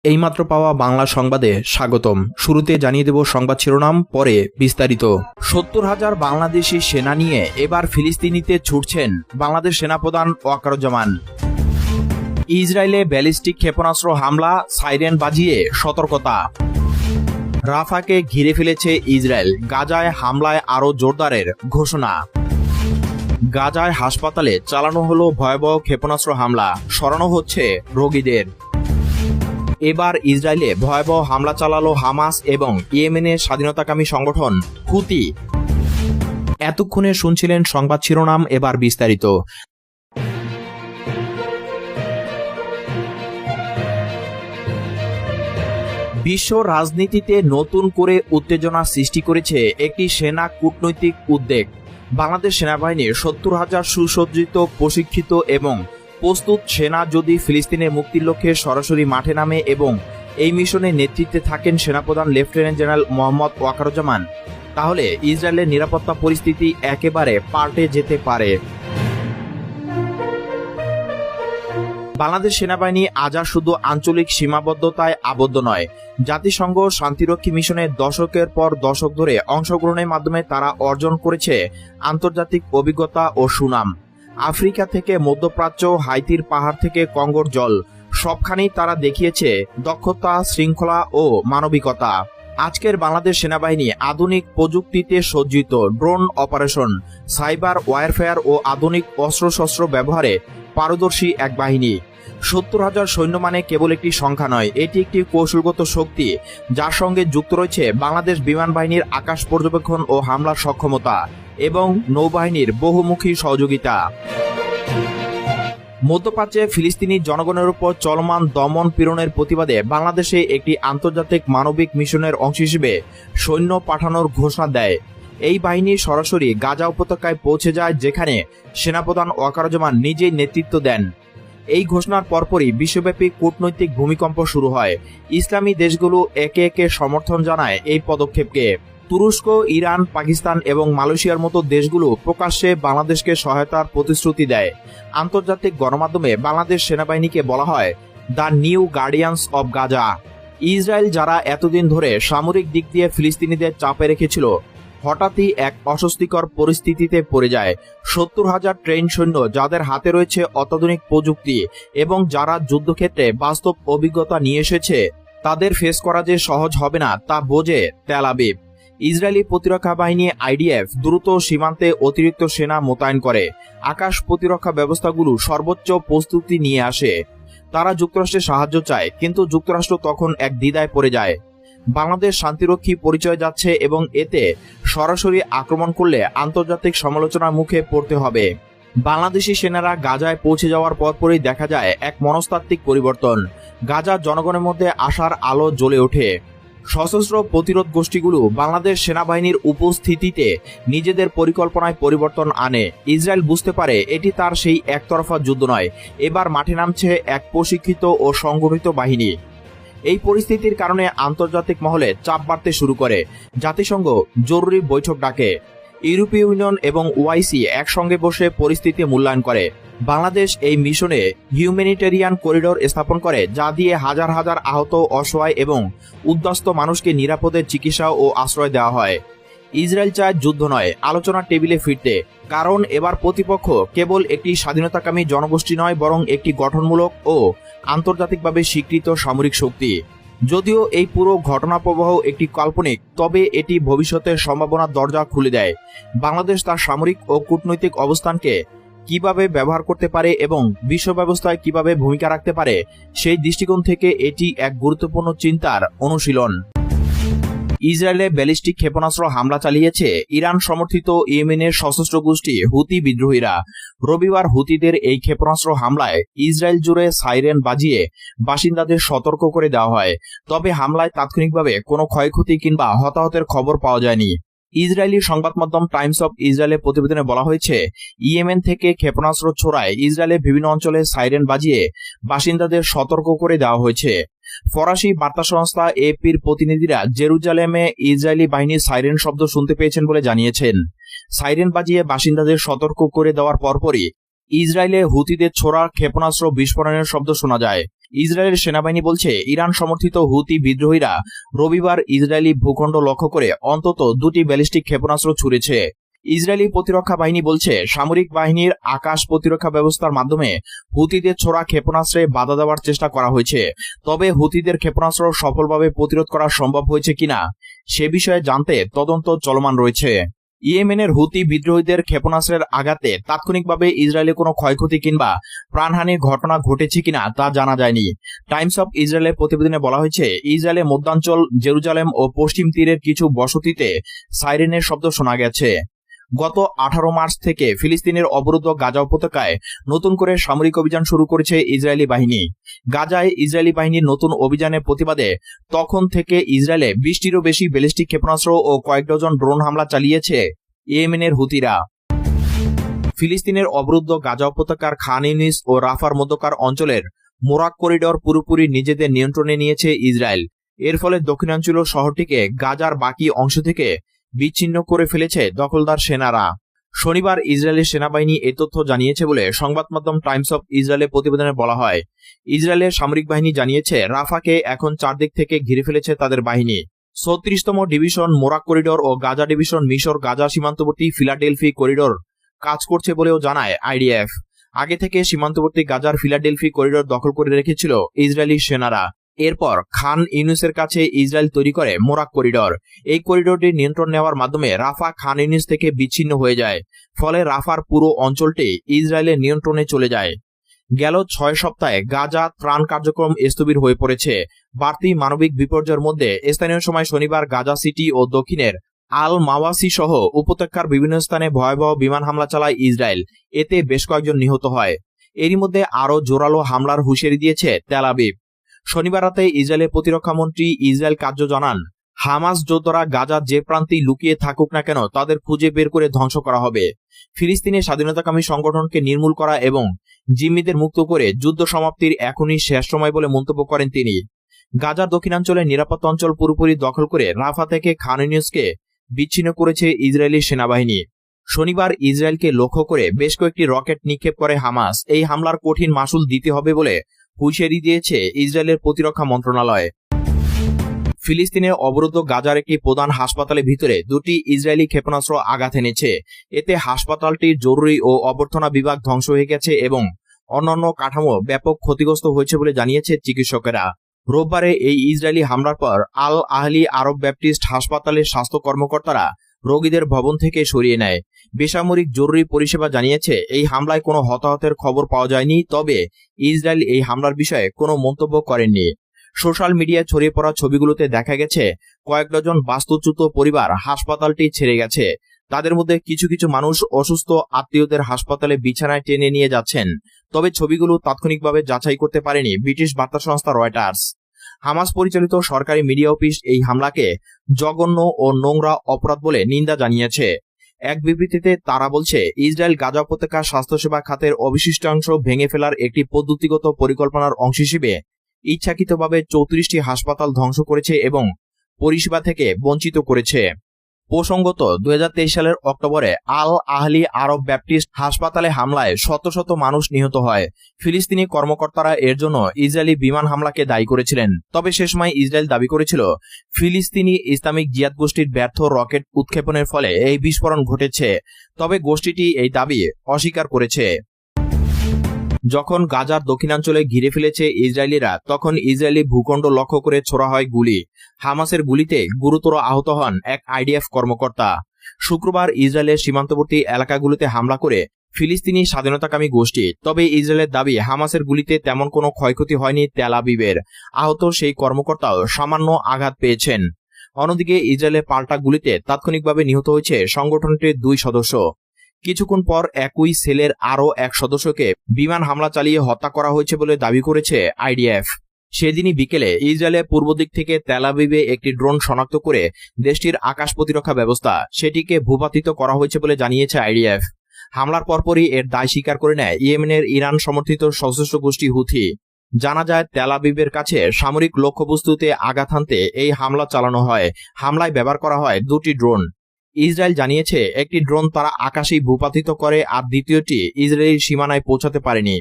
এইমাত্র পাওয়া বাংলা সংবাদে স্বাগতম। শুরুতে জানিয়ে দেব সংবাদ শিরোনাম, পরে বিস্তারিত। ৭০,০০০ বাংলাদেশি সেনা নিয়ে এবার ফিলিস্তিনিতে ছুটছেন বাংলাদেশ সেনাপ্রধান ওয়াকারুজ্জামান। ইসরায়েলে ব্যালিস্টিক ক্ষেপণাস্ত্র হামলা, সাইরেন বাজিয়ে সতর্কতা। রাফাকে ঘিরে ফেলেছে ইসরায়েল, গাজায় হামলায় আরও জোরদারের ঘোষণা। গাজায় হাসপাতালে চালানো হলো ভয়াবহ ক্ষেপণাস্ত্র হামলা, সরানো হচ্ছে রোগীদের। এবার ইসরায়েলে ভয়াবহ হামলা চালালো হামাস এবং ইয়েমেনের স্বাধীনতাকামী সংগঠন হুতি। এতক্ষণে শুনছিলেন সংবাদ শিরোনাম, এবার বিস্তারিত। বিশ্ব রাজনীতিতে নতুন করে উত্তেজনা সৃষ্টি করেছে একটি সেনা কূটনৈতিক উদ্বেগ। বাংলাদেশ সেনাবাহিনীর ৭০,০০০ সুসজ্জিত, প্রশিক্ষিত এবং প্রস্তুত সেনা যদি ফিলিস্তিনের মুক্তির লক্ষ্যে সরাসরি মাঠে নামে এবং এই মিশনের নেতৃত্বে থাকেন সেনাপ্রধান লেফটেন্যান্ট জেনারেল মোহাম্মদ ওয়াকারুজ্জামান, তাহলে ইসরায়েলের নিরাপত্তা পরিস্থিতি একেবারে পাল্টে যেতে পারে। বাংলাদেশ সেনাবাহিনী আজ আর শুধু আঞ্চলিক সীমাবদ্ধতায় আবদ্ধ নয়। জাতিসংঘ শান্তিরক্ষী মিশনে দশকের পর দশক ধরে অংশগ্রহণের মাধ্যমে তারা অর্জন করেছে আন্তর্জাতিক অভিজ্ঞতা ও সুনাম। আফ্রিকা থেকে মধ্যপ্রাচ্য, হাইতির পাহাড় থেকে কঙ্গোর জল, সবখানেই তারা দেখিয়েছে দক্ষতা, শৃঙ্খলা ও মানবিকতা। আজকের বাংলাদেশ সেনাবাহিনী আধুনিক প্রযুক্তিতে সজ্জিত, ড্রোন অপারেশন, সাইবার ওয়ারফেয়ার ও আধুনিক অস্ত্রশস্ত্র ব্যবহারে পারদর্শী এক বাহিনী। ৭০,০০০ সৈন্য মানে কেবল একটি সংখ্যা নয়, এটি একটি কৌশলগত শক্তি, যার সঙ্গে যুক্ত রয়েছে বাংলাদেশ বিমান বাহিনীর আকাশ পর্যবেক্ষণ ও হামলার সক্ষমতা এবং নৌবাহিনীর বহুমুখী সহযোগিতা। মধ্যপ্রাচ্যে ফিলিস্তিনি জনগণের উপর চলমান দমন পীড়নের প্রতিবাদে বাংলাদেশে একটি আন্তর্জাতিক মানবিক মিশনের অংশ হিসেবে সৈন্য পাঠানোর ঘোষণা দেয়। এই বাহিনী সরাসরি গাজা উপত্যকায় পৌঁছে যায়, যেখানে সেনাপ্রধান ওয়াকারুজ্জামান নিজেই নেতৃত্ব দেন। এই ঘোষণার পরপরই বিশ্বব্যাপী কূটনৈতিক ভূমিকম্প শুরু হয়। ইসলামী দেশগুলো একে একে সমর্থন জানায় এই পদক্ষেপকে। তুরস্ক, ইরান, পাকিস্তান এবং মালয়েশিয়ার মতো দেশগুলো প্রকাশ্যে বাংলাদেশকে সহায়তার প্রতিশ্রুতি দেয়। আন্তর্জাতিক গণমাধ্যমে বাংলাদেশ সেনাবাহিনীকে বলা হয় the new guardians of Gaza. Israel, যারা এতদিন ধরে সামরিক দিক দিয়ে ফিলিস্তিনিদের চাপে রেখেছিল, হঠাৎই এক অস্বস্তিকর পরিস্থিতিতে পড়ে যায়। ৭০,০০০ ট্রেন সৈন্য, যাদের হাতে রয়েছে অত্যাধুনিক প্রযুক্তি এবং যারা যুদ্ধক্ষেত্রে বাস্তব অভিজ্ঞতা নিয়ে এসেছে, তাদের ফেস করা যে সহজ হবে না তা বোঝে তেল আবিব। ইসরায়েলি প্রতিরক্ষা বাহিনী আইডিএফ দ্রুত সীমান্তে অতিরিক্ত সেনা মোতায়েন করে আকাশ প্রতিরক্ষা ব্যবস্থাগুলো সর্বোচ্চ প্রস্তুতি নিয়ে আসে। তারা যুক্তরাষ্ট্রের সাহায্য চায়, কিন্তু যুক্তরাষ্ট্র তখন এক দ্বিধায় পড়ে যায়। বাংলাদেশ শান্তিরক্ষী পরিচয় যাচ্ছে এবং এতে সরাসরি আক্রমণ করলে আন্তর্জাতিক সমালোচনার মুখে পড়তে হবে। বাংলাদেশি সেনারা গাজায় পৌঁছে যাওয়ার পরপরই দেখা যায় এক মনস্তাত্ত্বিক পরিবর্তন। গাজার জনগণের মধ্যে আশার আলো জ্বলে ওঠে। সশস্ত্র প্রতিরোধ গোষ্ঠীগুলো বাংলাদেশ সেনাবাহিনীর উপস্থিতিতে নিজেদের পরিকল্পনায় পরিবর্তন আনে। ইসরায়েল বুঝতে পারে এটি তার সেই একতরফা যুদ্ধ নয়, এবার মাঠে নামছে এক প্রশিক্ষিত ও সংগঠিত বাহিনী। এই পরিস্থিতির কারণে আন্তর্জাতিক মহলে চাপ বাড়তে শুরু করে। জাতিসংঘ জরুরি বৈঠক ডাকে। ইউরোপীয় ইউনিয়ন এবং ওআইসি একসঙ্গে বসে পরিস্থিতি মূল্যায়ন করে। বাংলাদেশ এই মিশনে হিউম্যানিটেরিয়ান করিডোর স্থাপন করে, যা দিয়ে হাজার হাজার আহত, অসহায় এবং উদ্বাস্ত মানুষকে নিরাপদে চিকিৎসা ও আশ্রয় দেওয়া হয়। ইসরায়েল চায় যুদ্ধ নয়, আলোচনার টেবিলে ফিরতে, কারণ এবার প্রতিপক্ষ কেবল একটি স্বাধীনতাকামী জনগোষ্ঠী নয়, বরং একটি গঠনমূলক ও আন্তর্জাতিকভাবে স্বীকৃত সামরিক শক্তি। যদিও এই পুরো ঘটনা প্রবাহ একটি কাল্পনিক, তবে এটি ভবিষ্যতের সম্ভাবনার দরজা খুলে দেয়। বাংলাদেশ তার সামরিক ও কূটনৈতিক অবস্থানকে কিভাবে ব্যবহার করতে পারে এবং বিশ্ব ব্যবস্থায় কিভাবে ভূমিকা রাখতে পারে, সেই দৃষ্টিকোণ থেকে এটি এক গুরুত্বপূর্ণ চিন্তার অনুশীলন। ইসরায়েলে ব্যালিস্টিক ক্ষেপণাস্ত্র হামলা চালিয়েছে ইরান সমর্থিত ইয়েমেনের সশস্ত্র গোষ্ঠী হুতি বিদ্রোহীরা। রবিবার হুতিদের এই ক্ষেপণাস্ত্র হামলায় ইসরায়েল জুড়ে সাইরেন বাজিয়ে বাসিন্দাদের সতর্ক করে দেওয়া হয়, তবে হামলায় তাৎক্ষণিকভাবে কোনো ক্ষয়ক্ষতি কিংবা হতাহতের খবর পাওয়া যায়নি। ইসরায়েলি সংবাদ মাধ্যম টাইমস অব ইসরায়েলের প্রতিবেদনে বলা হয়েছে, ইয়েমেন থেকে ক্ষেপণাস্ত্র ছোড়ায় ইসরায়েলের বিভিন্ন অঞ্চলে সাইরেন বাজিয়ে বাসিন্দাদের সতর্ক করে দেওয়া হয়েছে। ফরাসি বার্তা সংস্থা এপির প্রতিনিধিরা জেরুজালেমে ইসরায়েলি বাহিনীর সাইরেন শব্দ শুনতে পেয়েছেন বলে জানিয়েছেন। সাইরেন বাজিয়ে বাসিন্দাদের সতর্ক করে দেওয়ার পরপরই ইসরায়েলে হুতিদের ছোড়া ক্ষেপণাস্ত্র বিস্ফোরণের শব্দ শোনা যায়। ইসরায়েলের সেনাবাহিনী বলছে ইরান সমর্থিত হুতি বিদ্রোহীরা রবিবার ইসরায়েলি ভূখণ্ড লক্ষ্য করে অন্তত 2টি ব্যালিস্টিক ক্ষেপণাস্ত্র ছুড়েছে। ইসরায়েলি প্রতিরক্ষা বাহিনী বলছে সামরিক বাহিনীর আকাশ প্রতিরক্ষা ব্যবস্থার মাধ্যমে হুতিদের ছোড়া ক্ষেপণাস্ত্রে বাধা দেওয়ার চেষ্টা করা হয়েছে। তবে হুতিদের ক্ষেপণাস্ত্র সফলভাবে প্রতিরোধ করা সম্ভব হয়েছে কিনা সে বিষয়ে জানতে তদন্ত চলমান রয়েছে। ইয়েমেনের হুতি বিদ্রোহীদের ক্ষেপণাস্ত্রের আঘাতে তাৎক্ষণিকভাবে ইসরায়েলে কোনো ক্ষয়ক্ষতি কিংবা প্রাণহানির ঘটনা ঘটেছে কিনা তা জানা যায়নি। টাইমস অফ ইসরায়েলের প্রতিবেদনে বলা হয়েছে, ইসরায়েলের মধ্যাঞ্চল জেরুজালেম ও পশ্চিম তীরের কিছু বসতিতে সাইরেনের শব্দ শোনা গেছে। গত 18 মার্চ থেকে ফিলিস্তিনের অবরুদ্ধ গাজা উপত্যকায় নতুন করে সামরিক অভিযান শুরু করেছে ইসরায়েলি বাহিনী। গাজায় ইসরায়েলি বাহিনীর নতুন অভিযানের প্রতিবাদে তখন থেকে ইসরায়েলে 20টিরও বেশি ব্যালিস্টিক ক্ষেপণাস্ত্র ও কয়েক ডজন ড্রোন হামলা চালিয়েছে ইয়েমেনের হুতিরা। ফিলিস্তিনের অবরুদ্ধ গাজা উপত্যকার খান ইউনিস ও রাফার মধ্যকার অঞ্চলের মোরাক করিডর পুরোপুরি নিজেদের নিয়ন্ত্রণে নিয়েছে ইসরায়েল। এর ফলে দক্ষিণাঞ্চলীয় শহরটিকে গাজার বাকি অংশ থেকে বিচ্ছিন্ন করে ফেলেছে দখলদার সেনারা। শনিবার ইসরায়েলের সেনাবাহিনী এই তথ্য জানিয়েছে বলে সংবাদ মাধ্যম টাইমস অফ ইসরায়েলের প্রতিবেদনে বলা হয়। ইসরায়েলের সামরিক বাহিনী জানিয়েছে রাফাকে এখন চারদিক থেকে ঘিরে ফেলেছে তাদের বাহিনী। 36তম ডিভিশন মোরাক করিডর ও গাজা ডিভিশন মিশর গাজা সীমান্তবর্তী ফিলাডেলফি করিডর কাজ করছে বলেও জানায় আইডিএফ। আগে থেকে সীমান্তবর্তী গাজার ফিলাডেলফি করিডর দখল করে রেখেছিল ইসরায়েলি সেনারা। এরপর খান ইউনিসের কাছে ইসরায়েল তৈরি করে মোরাক করিডর। এই করিডরটির নিয়ন্ত্রণ নেওয়ার মাধ্যমে রাফা খান ইউনিস থেকে বিচ্ছিন্ন হয়ে যায়। ফলে রাফার পুরো অঞ্চলটি ইসরায়েলের নিয়ন্ত্রণে চলে যায়। গেল 6 সপ্তাহে গাজা ত্রাণ কার্যক্রম স্থবির হয়ে পড়েছে। বাড়তি মানবিক বিপর্যয়ের মধ্যে স্থানীয় সময় শনিবার গাজা সিটি ও দক্ষিণের আল মাওয়াসি সহ উপত্যকার বিভিন্ন স্থানে ভয়াবহ বিমান হামলা চালায় ইসরায়েল। এতে বেশ কয়েকজন নিহত হয়। এরই মধ্যে আরও জোরালো হামলার হুঁশিয়ারি দিয়েছে তেল আবিব। শনিবার রাতে ইসরায়েলের প্রতিরক্ষা মন্ত্রী ইসরায়েল কার্য জানান, হামাস যোদ্ধারা গাজার যে প্রান্তেই লুকিয়ে থাকুক না কেন তাদের খুঁজে বের করে ধ্বংস করা হবে। ফিলিস্তিনের স্বাধীনতাকামী সংগঠনকে নির্মূল করা এবং জিম্মিদের মুক্ত করে যুদ্ধ সমাপ্তির এখনই শেষ সময় বলে মন্তব্য করেন তিনি। গাজার দক্ষিণাঞ্চলের নিরাপত্তা অঞ্চল পুরোপুরি দখল করে রাফা থেকে খান ইউনিসকে বিচ্ছিন্ন করেছে ইসরায়েলি সেনাবাহিনী। শনিবার ইসরায়েলকে লক্ষ্য করে বেশ কয়েকটি রকেট নিক্ষেপ করে হামাস। এই হামলার কঠিন মাসুল দিতে হবে বলে হুঁশিয়ারি দিয়েছে ইসরায়েলের প্রতিরক্ষা মন্ত্রণালয়। ফিলিস্তিনের অবরুদ্ধ গাজার একটি প্রধান হাসপাতালের ভিতরে 2টি ইসরায়েলি ক্ষেপণাস্ত্র আঘাত এনেছে। এতে হাসপাতালটির জরুরি ও অভ্যর্থনা বিভাগ ধ্বংস হয়ে গেছে এবং অন্যান্য কাঠামো ব্যাপক ক্ষতিগ্রস্ত হয়েছে বলে জানিয়েছে চিকিৎসকেরা। রোববারে এই ইসরায়েলি হামলার পর আল আহলি আরব ব্যাপটিস্ট হাসপাতালের স্বাস্থ্য কর্মকর্তারা রোগীদের ভবন থেকে সরিয়ে নেয়। বেসামরিক জরুরি পরিষেবা জানিয়েছে এই হামলায় কোনো হতাহতের খবর পাওয়া যায়নি, তবে ইসরায়েল এই হামলার বিষয়ে কোনো মন্তব্য করেননি। সোশ্যাল মিডিয়ায় ছড়িয়ে পড়া ছবিগুলোতে দেখা গেছে কয়েক ডজন বাস্তুচ্যুত পরিবার হাসপাতালটি ছেড়ে গেছে। তাদের মধ্যে কিছু কিছু মানুষ অসুস্থ আত্মীয়দের হাসপাতালে বিছানায় টেনে নিয়ে যাচ্ছেন। তবে ছবিগুলো তাৎক্ষণিকভাবে যাচাই করতে পারেনি ব্রিটিশ বার্তা সংস্থা রয়টার্স। হামাস পরিচালিত সরকারি মিডিয়া অফিস এই হামলাকে জঘন্য ও নোংরা অপরাধ বলে নিন্দা জানিয়েছে। এক বিবৃতিতে তারা বলছে, ইসরায়েল গাজা উপত্যকা স্বাস্থ্যসেবা খাতের অবশিষ্টাংশ ভেঙে ফেলার একটি পদ্ধতিগত পরিকল্পনার অংশ হিসেবে ইচ্ছাকৃতভাবে 34টি হাসপাতাল ধ্বংস করেছে এবং পরিষেবা থেকে বঞ্চিত করেছে। প্রসঙ্গত 2023 সালের অক্টোবরে আল আহলি আরব ব্যাপটিস্ট হাসপাতালে হামলায় শত শত মানুষ নিহত হয়। ফিলিস্তিনি কর্মকর্তারা এর জন্য ইসরায়েলি বিমান হামলাকে দায়ী করেছিলেন। তবে সে সময় ইসরায়েল দাবি করেছিল ফিলিস্তিনি ইসলামিক জিহাদ গোষ্ঠীর ব্যর্থ রকেট উৎক্ষেপণের ফলে এই বিস্ফোরণ ঘটেছে। তবে গোষ্ঠীটি এই দাবি অস্বীকার করেছে। যখন গাজার দক্ষিণাঞ্চলে ঘিরে ফেলেছে ইসরায়েলিরা, তখন ইসরায়েলি ভূখণ্ড লক্ষ্য করে ছোড়া হয় গুলি। হামাসের গুলিতে গুরুতর আহত হন এক আইডিএফ কর্মকর্তা। শুক্রবার ইসরায়েলের সীমান্তবর্তী এলাকাগুলিতে হামলা করে ফিলিস্তিনি স্বাধীনতাকামী গোষ্ঠী। তবে ইসরায়েলের দাবি হামাসের গুলিতে তেমন কোনো ক্ষয়ক্ষতি হয়নি তেল আবিবের। আহত সেই কর্মকর্তাও সামান্য আঘাত পেয়েছেন। অন্যদিকে ইসরায়েলের পাল্টা গুলিতে তাৎক্ষণিকভাবে নিহত হয়েছে সংগঠনটির 2 সদস্য। কিছুক্ষণ পর একই সেলের আরও এক সদস্যকে বিমান হামলা চালিয়ে হত্যা করা হয়েছে বলে দাবি করেছে আইডিএফ। সেদিনই বিকেলে ইসরায়েলের পূর্ব দিক থেকে তেল আবিবে একটি ড্রোন শনাক্ত করে দেশটির আকাশ প্রতিরক্ষা ব্যবস্থা সেটিকে ভূপাতিত করা হয়েছে বলে জানিয়েছে আইডিএফ। হামলার পরপরই এর দায় স্বীকার করে নেয় ইয়েমেনের ইরান সমর্থিত সশস্ত্র গোষ্ঠী হুথি। জানা যায় তেল আবিবের কাছে সামরিক লক্ষ্যবস্তুতে আঘাত হানতে এই হামলা চালানো হয়। হামলায় ব্যবহার করা হয় 2টি ড্রোন। ইসরায়েল জানিয়েছে একটি ড্রোন তারা আকাশেই ভূপাতিত করে আর দ্বিতীয়টি ইসরায়েলি সীমানায় পৌঁছাতে পারেনি।